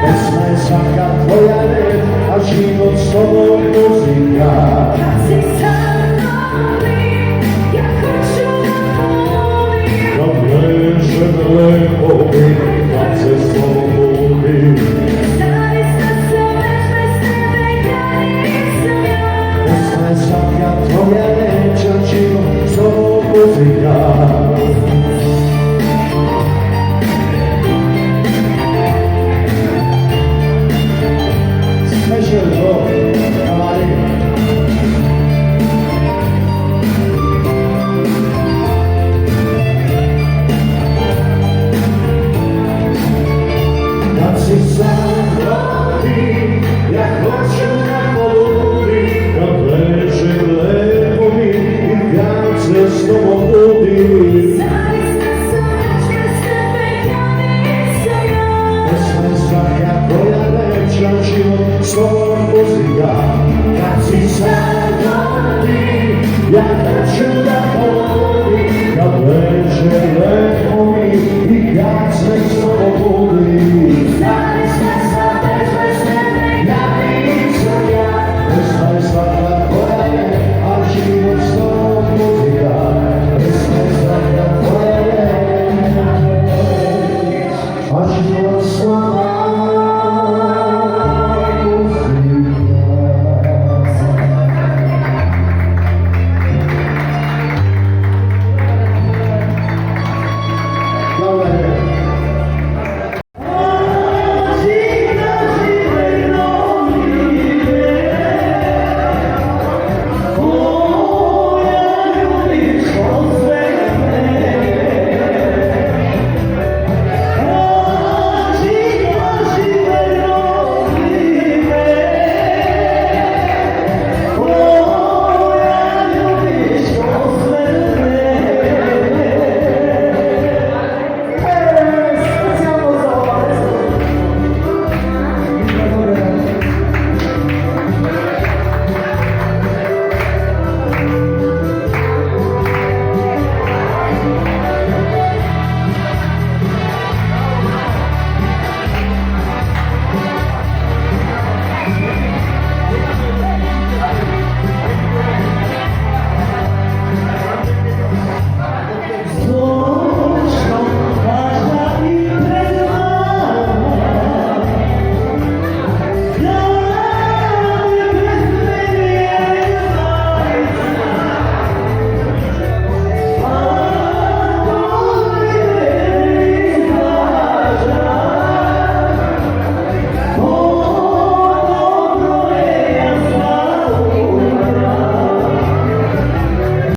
Pesma je svaka tvoja reč, a život s tobom muzika. Kad si sa mnom, ja hoću da volim. Kad leže lepo mi, kad se s tobom budim. Zaista sam već bez tebe, ja nisam ja. Pesma je svaka tvoja reč, a život s tobom muzika. Kad si sa mnom ti, ja hoću da poludim. Kad leže lepo mi i kad se s tobom budim. Zaista sam već bez tebe, ja nisam ja. Pesma je svaka tvoja reč, a život s tobom muzika. Kad si sa mnom ti, ja hoću da poludim. Kad leže lepo mi i kad se s tobom budim. Zaista sam već bez tebe, ja nisam ja. Pesma je svaka tvoja reč, a život s tobom muzika. Pesma je svaka tvoja reč, a život s tobom